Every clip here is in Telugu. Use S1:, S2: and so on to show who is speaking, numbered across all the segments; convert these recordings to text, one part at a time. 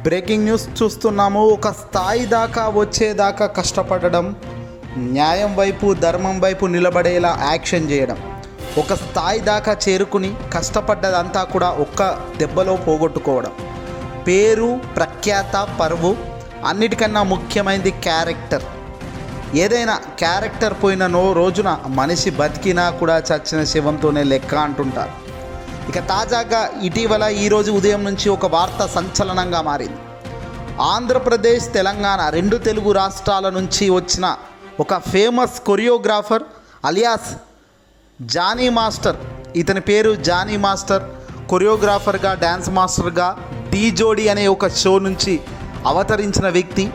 S1: బ్రేకింగ్ న్యూస్ చూస్తున్నాము. ఒక స్థాయి దాకా వచ్చేదాకా కష్టపడడం, న్యాయం వైపు ధర్మం వైపు నిలబడేలా యాక్షన్ చేయడం, ఒక స్థాయి దాకా చేరుకుని కష్టపడ్డదంతా కూడా ఒక్క దెబ్బలో పోగొట్టుకోవడం. పేరు, ప్రఖ్యాత, పరువు, అన్నిటికన్నా ముఖ్యమైనది క్యారెక్టర్. ఏదైనా క్యారెక్టర్ పోయిన రోజున మనిషి బతికినా కూడా చచ్చిన శవంతోనే లెక్క అంటుంటారు. ఇక తాజాగా ఇటీవల ఈరోజు ఉదయం నుంచి ఒక వార్త సంచలనంగా మారింది. ఆంధ్రప్రదేశ్, తెలంగాణ రెండు తెలుగు రాష్ట్రాల నుంచి వచ్చిన ఒక famous choreographer alias Jani master, ఇతని పేరు జానీ మాస్టర్, కొరియోగ్రాఫర్గా, డ్యాన్స్ మాస్టర్గా ఢీ జోడీ అనే ఒక షో నుంచి అవతరించిన వ్యక్తి.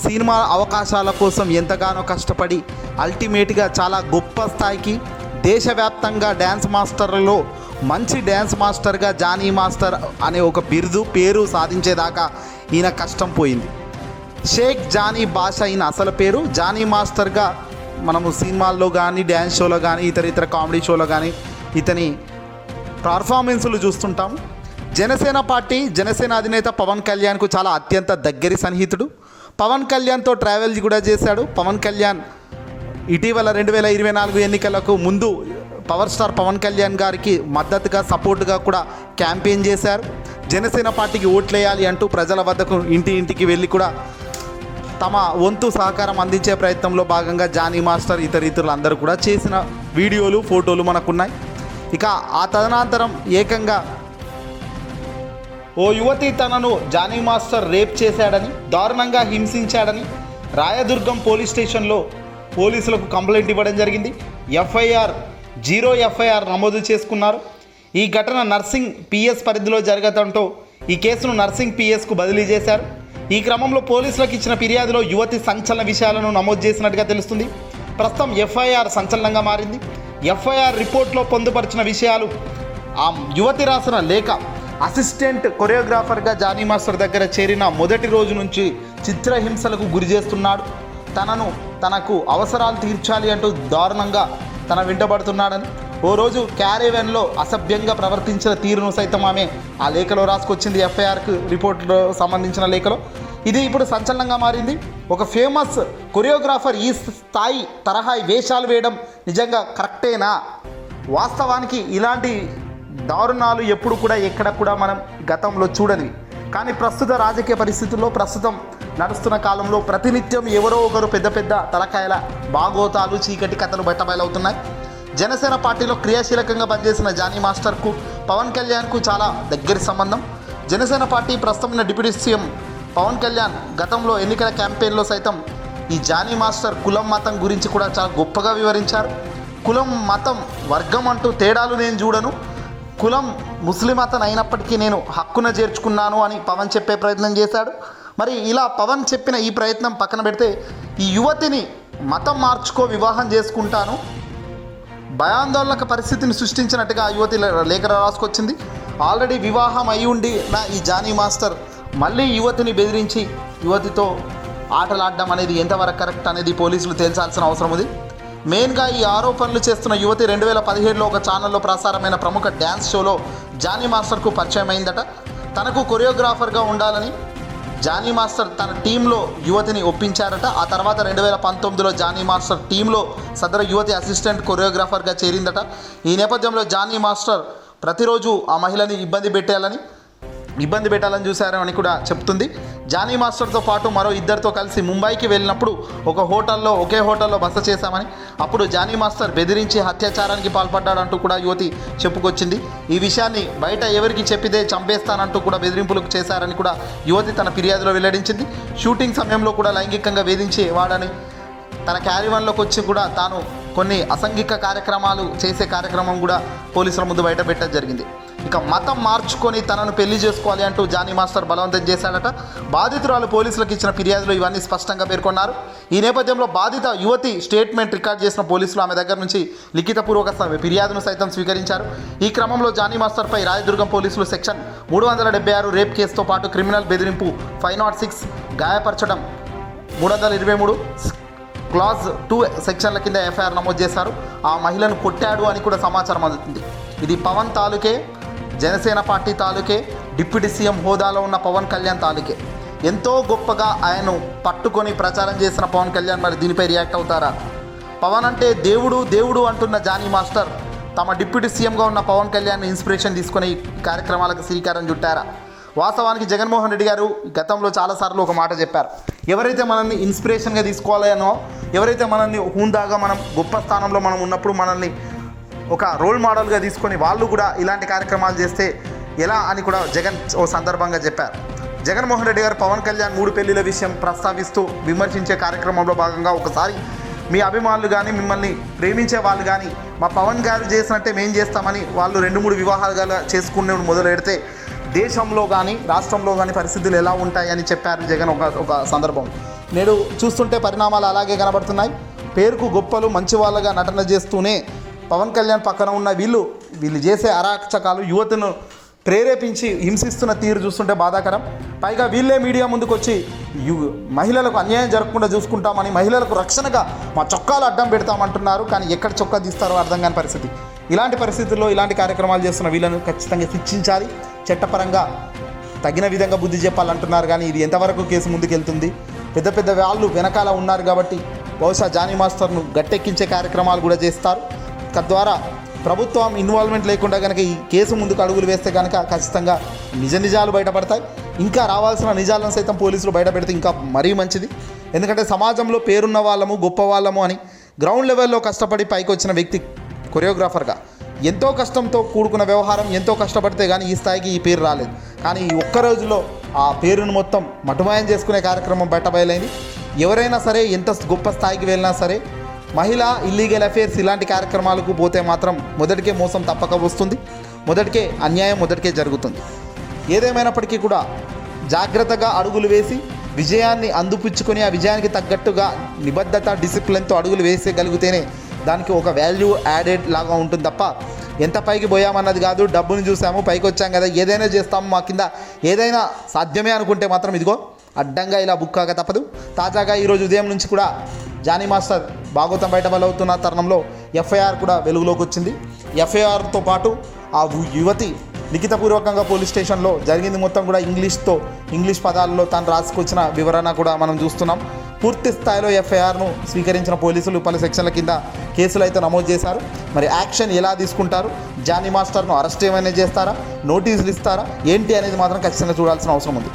S1: సినిమా అవకాశాల కోసం ఎంతగానో కష్టపడి అల్టిమేట్గా చాలా గొప్ప స్థాయికి, దేశవ్యాప్తంగా డ్యాన్స్ మాస్టర్లలో మంచి డ్యాన్స్ మాస్టర్గా జానీ మాస్టర్ అనే ఒక పేరు సాధించేదాకా ఈయన కష్టం పోయింది. షేక్ జానీ బాషా ఈయన అసలు పేరు. జానీ మాస్టర్గా మనము సినిమాల్లో కానీ, డ్యాన్స్ షోలో కానీ, ఇతర కామెడీ షోలో కానీ ఇతని పర్ఫార్మెన్సులు చూస్తుంటాము. జనసేన పార్టీ, జనసేన అధినేత పవన్ కళ్యాణ్కు చాలా అత్యంత దగ్గరి సన్నిహితుడు. పవన్ కళ్యాణ్తో ట్రావెల్ కూడా చేశాడు. పవన్ కళ్యాణ్ ఇటీవల 2024 ఎన్నికలకు ముందు పవర్ స్టార్ పవన్ కళ్యాణ్ గారికి మద్దతుగా, సపోర్టుగా కూడా క్యాంపెయిన్ చేశారు. జనసేన పార్టీకి ఓట్లేయాలి అంటూ ప్రజల వద్దకు ఇంటికి వెళ్ళి కూడా తమ వంతు సహకారం అందించే ప్రయత్నంలో భాగంగా జానీ మాస్టర్, ఇతరులు అందరూ కూడా చేసిన వీడియోలు, ఫోటోలు మనకున్నాయి. ఇక ఆ తదనంతరం ఏకంగా ఓ యువతి తనను జానీ మాస్టర్ రేప్ చేశాడని, దారుణంగా హింసించాడని రాయదుర్గం పోలీస్ స్టేషన్లో పోలీసులకు కంప్లైంట్ ఇవ్వడం జరిగింది. జీరో ఎఫ్ఐఆర్ నమోదు చేసుకున్నారు. ఈ ఘటన నర్సింగ్ పిఎస్ పరిధిలో జరగడంతో ఈ కేసును నర్సింగ్ పిఎస్కు బదిలీ చేశారు. ఈ క్రమంలో పోలీసులకు ఇచ్చిన ఫిర్యాదులో యువతి సంచలన విషయాలను నమోదు చేసినట్టుగా తెలుస్తుంది. ప్రస్తుతం ఎఫ్ఐఆర్ సంచలనంగా మారింది. ఎఫ్ఐఆర్ రిపోర్ట్లో పొందుపరిచిన విషయాలు: ఆ యువతి రాసిన లేఖ. అసిస్టెంట్ కొరియోగ్రాఫర్గా జానీ మాస్టర్ దగ్గర చేరిన మొదటి రోజు నుంచి చిత్రహింసలకు గురి చేస్తున్నాడు. తనకు అవసరాలు తీర్చాలి అంటూ దారుణంగా తన వెంటబడుతున్నాడని, ఓ రోజు క్యారేవెన్లో అసభ్యంగా ప్రవర్తించిన తీరును సైతం ఆమె ఆ లేఖలో రాసుకొచ్చింది. ఎఫ్ఐఆర్కు రిపోర్ట్లో సంబంధించిన లేఖలో ఇది ఇప్పుడు సంచలనంగా మారింది. ఒక ఫేమస్ కొరియోగ్రాఫర్ ఈ స్థాయి తరహా వేషాలు వేయడం నిజంగా కరెక్టేనా? వాస్తవానికి ఇలాంటి దారుణాలు ఎప్పుడు కూడా ఎక్కడ కూడా మనం గతంలో చూడనివి. కానీ ప్రస్తుత రాజకీయ పరిస్థితుల్లో, ప్రస్తుతం నడుస్తున్న కాలంలో ప్రతినిత్యం ఎవరో ఒకరు పెద్ద తలకాయల బాగోతాలు, చీకటి కథలు బయటబయలవుతున్నాయి. జనసేన పార్టీలో క్రియాశీలకంగా పనిచేసిన జానీ మాస్టర్కు పవన్ కళ్యాణ్కు చాలా దగ్గరి సంబంధం. జనసేన పార్టీ ప్రస్తుతం డిప్యూటీ సీఎం పవన్ కళ్యాణ్ గతంలో ఎన్నికల క్యాంపెయిన్లో సైతం ఈ జానీ మాస్టర్ కులం, మతం గురించి కూడా చాలా గొప్పగా వివరించారు. కులం, మతం, వర్గం అంటూ తేడాలు నేను చూడను, కులం ముస్లిం అతను అయినప్పటికీ నేను హక్కున చేర్చుకున్నాను అని పవన్ చెప్పే ప్రయత్నం చేశాడు. మరి ఇలా పవన్ చెప్పిన ఈ ప్రయత్నం పక్కన పెడితే, ఈ యువతిని మతం మార్చుకో, వివాహం చేసుకుంటాను, భయాందోళనక పరిస్థితిని సృష్టించినట్టుగా ఆ యువతి లేఖ రాసుకొచ్చింది. ఆల్రెడీ వివాహం అయి ఉండి ఈ జానీ మాస్టర్ మళ్ళీ యువతిని బెదిరించి యువతితో ఆటలాడడం అనేది ఎంతవరకు కరెక్ట్ అనేది పోలీసులు తేల్చాల్సిన అవసరం ఉంది. మెయిన్గా ఈ ఆరోపణలు చేస్తున్న యువతి 2017లో ఒక ఛానల్లో ప్రసారమైన ప్రముఖ డ్యాన్స్ షోలో జానీ మాస్టర్కు పరిచయం అయిందట. తనకు కొరియోగ్రాఫర్గా ఉండాలని జానీ మాస్టర్ తన టీంలో యువతిని ఒప్పించారట. ఆ తర్వాత 2019లో జానీ మాస్టర్ టీంలో సదరు యువతి అసిస్టెంట్ కొరియోగ్రాఫర్గా చేరిందట. ఈ నేపథ్యంలో జానీ మాస్టర్ ప్రతిరోజు ఆ మహిళని ఇబ్బంది పెట్టాలని చూశారని కూడా చెప్తుంది. జానీ మాస్టర్తో పాటు మరో ఇద్దరితో కలిసి ముంబైకి వెళ్ళినప్పుడు ఒకే హోటల్లో బస చేశామని, అప్పుడు జానీ మాస్టర్ బెదిరించి అత్యాచారానికి పాల్పడ్డాడంటూ కూడా యువతి చెప్పుకొచ్చింది. ఈ విషయాన్ని బయట ఎవరికి చెప్పితే చంపేస్తానంటూ కూడా బెదిరింపులు చేశారని కూడా యువతి తన ఫిర్యాదులో వెల్లడించింది. షూటింగ్ సమయంలో కూడా లైంగికంగా వేధించేవాడని, తన క్యారీవన్లోకి వచ్చి కూడా తాను కొన్ని అసాంఘిక కార్యక్రమాలు చేసే కార్యక్రమం కూడా పోలీసుల ముందు బయట పెట్టడం జరిగింది. ఇక మతం మార్చుకొని తనను పెళ్లి చేసుకోవాలి అంటూ జానీ మాస్టర్ బలవంతం చేశాడట. బాధితురాలు పోలీసులకు ఇచ్చిన ఫిర్యాదులో ఇవన్నీ స్పష్టంగా పేర్కొన్నారు. ఈ నేపథ్యంలో బాధిత యువతి స్టేట్మెంట్ రికార్డ్ చేసిన పోలీసులు ఆమె దగ్గర నుంచి లిఖితపూర్వక ఫిర్యాదును సైతం స్వీకరించారు. ఈ క్రమంలో జానీ మాస్టర్పై రాయదుర్గం పోలీసులు సెక్షన్ 376 రేప్ కేసుతో పాటు క్రిమినల్ బెదిరింపు 506, గాయపరచడం 323, క్లాజ్ 2 సెక్షన్ల కింద ఎఫ్ఐఆర్ నమోదు చేశారు. ఆ మహిళను కొట్టాడు అని కూడా సమాచారం అందుతుంది. ఇది పవన్ తాలూకే, జనసేన పార్టీ తాలూకే, డిప్యూటీ సీఎం హోదాలో ఉన్న పవన్ కళ్యాణ్ తాలూకే. ఎంతో గొప్పగా ఆయన్ను పట్టుకొని ప్రచారం చేసిన పవన్ కళ్యాణ్ మరి దీనిపై రియాక్ట్ అవుతారా? పవన్ అంటే దేవుడు దేవుడు అంటున్న జానీ మాస్టర్ తమ డిప్యూటీ సీఎంగా ఉన్న పవన్ కళ్యాణ్ ఇన్స్పిరేషన్ తీసుకొని కార్యక్రమాలకు శ్రీకారం చుట్టారా? వాస్తవానికి జగన్మోహన్ రెడ్డి గారు గతంలో చాలాసార్లు ఒక మాట చెప్పారు. ఎవరైతే మనల్ని ఇన్స్పిరేషన్గా తీసుకోవాలనో, ఎవరైతే మనల్ని హుందాగా మనం గొప్ప స్థానంలో మనం ఉన్నప్పుడు మనల్ని ఒక రోల్ మోడల్గా తీసుకొని వాళ్ళు కూడా ఇలాంటి కార్యక్రమాలు చేస్తే ఎలా అని కూడా జగన్ ఓ సందర్భంగా చెప్పారు. జగన్మోహన్ రెడ్డి గారు పవన్ కళ్యాణ్ 3 పెళ్లిల విషయం ప్రస్తావిస్తూ విమర్శించే కార్యక్రమంలో భాగంగా ఒకసారి మీ అభిమానులు కానీ మిమ్మల్ని ప్రేమించే వాళ్ళు కానీ మా పవన్ గారు చేసినట్టే మేము చేస్తామని వాళ్ళు 2-3 వివాహాలుగా చేసుకునే మొదలు పెడితే దేశంలో కానీ రాష్ట్రంలో కానీ పరిస్థితులు ఎలా ఉంటాయని చెప్పారు జగన్ ఒక సందర్భం. నేడు చూస్తుంటే పరిణామాలు అలాగే కనబడుతున్నాయి. పేరుకు గొప్పలు మంచి వాళ్ళగా నటన చేస్తూనే పవన్ కళ్యాణ్ పక్కన ఉన్న వీళ్ళు చేసే అరాచకాలు యువతను ప్రేరేపించి హింసిస్తున్న తీరు చూస్తుంటే బాధాకరం. పైగా వీళ్ళే మీడియా ముందుకు వచ్చి మహిళలకు అన్యాయం జరగకుండా చూసుకుంటామని, మహిళలకు రక్షణగా మా చొక్కాలు అడ్డం పెడతామంటున్నారు. కానీ ఎక్కడ చొక్కా తీస్తారో అర్థం కాని పరిస్థితి. ఇలాంటి పరిస్థితుల్లో ఇలాంటి కార్యక్రమాలు చేస్తున్న వీళ్ళను ఖచ్చితంగా శిక్షించాలి, చట్టపరంగా తగిన విధంగా బుద్ధి చెప్పాలంటున్నారు. కానీ ఇది ఎంతవరకు కేసు ముందుకెళ్తుంది? పెద్ద పెద్ద వాళ్ళు వెనకాల ఉన్నారు కాబట్టి బహుశా జానీ మాస్టర్ను గట్టెక్కించే కార్యక్రమాలు కూడా చేస్తారు. తద్వారా ప్రభుత్వం ఇన్వాల్వ్మెంట్ లేకుండా కనుక ఈ కేసు ముందుకు అడుగులు వేస్తే కనుక ఖచ్చితంగా నిజాలు బయటపడతాయి. ఇంకా రావాల్సిన నిజాలను సైతం పోలీసులు బయటపెడితే ఇంకా మరీ మంచిది. ఎందుకంటే సమాజంలో పేరున్న వాళ్ళము గొప్ప వాళ్ళము అని గ్రౌండ్ లెవెల్లో కష్టపడి పైకి వచ్చిన వ్యక్తి కొరియోగ్రాఫర్గా ఎంతో కష్టంతో కూడుకున్న వ్యవహారం, ఎంతో కష్టపడితే కానీ ఈ స్థాయికి ఈ పేరు రాలేదు. కానీ ఈ ఒక్క రోజులో ఆ పేరును మొత్తం మటుమాయం చేసుకునే కార్యక్రమం బయటబయలైంది. ఎవరైనా సరే ఎంత గొప్ప స్థాయికి వెళ్ళినా సరే మహిళా ఇల్లీగల్ అఫేర్స్ ఇలాంటి కార్యక్రమాలకు పోతే మాత్రం మొదటికే మోసం తప్పక వస్తుంది, మొదటికే అన్యాయం మొదటికే జరుగుతుంది. ఏదేమైనప్పటికీ కూడా జాగ్రత్తగా అడుగులు వేసి విజయాన్ని అందిపుచ్చుకొని ఆ విజయానికి తగ్గట్టుగా నిబద్ధత డిసిప్లిన్తో అడుగులు వేసేయగలిగితేనే దానికి ఒక వాల్యూ యాడెడ్ లాగా ఉంటుంది తప్ప ఎంత పైకి పోయామన్నది కాదు. డబ్బుని చూసాము పైకి వచ్చాం కదా, ఏదైనా చేస్తాము, మా కింద ఏదైనా సాధ్యమే అనుకుంటే మాత్రం ఇదిగో అడ్డంగా ఇలా బుక్కాగా తప్పదు. తాజాగా ఈరోజు ఉదయం నుంచి కూడా జానీ మాస్టర్ భాగవతం బయటబలవుతున్న తరుణంలో ఎఫ్ఐఆర్ కూడా వెలుగులోకి వచ్చింది. ఎఫ్ఐఆర్తో పాటు ఆ యువతి లిఖితపూర్వకంగా పోలీస్ స్టేషన్లో జరిగింది మొత్తం కూడా ఇంగ్లీష్ పదాలలో తాను రాసుకొచ్చిన వివరణ కూడా మనం చూస్తున్నాం. పూర్తి స్థాయిలో ఎఫ్ఐఆర్ను స్వీకరించిన పోలీసులు పలు సెక్షన్ల కింద కేసులు అయితే నమోదు చేశారు. మరి యాక్షన్ ఎలా తీసుకుంటారు? జానీ మాస్టర్ను అరెస్ట్ ఏమైనా చేస్తారా, నోటీసులు ఇస్తారా ఏంటి అనేది మాత్రం ఖచ్చితంగా చూడాల్సిన అవసరం ఉంది.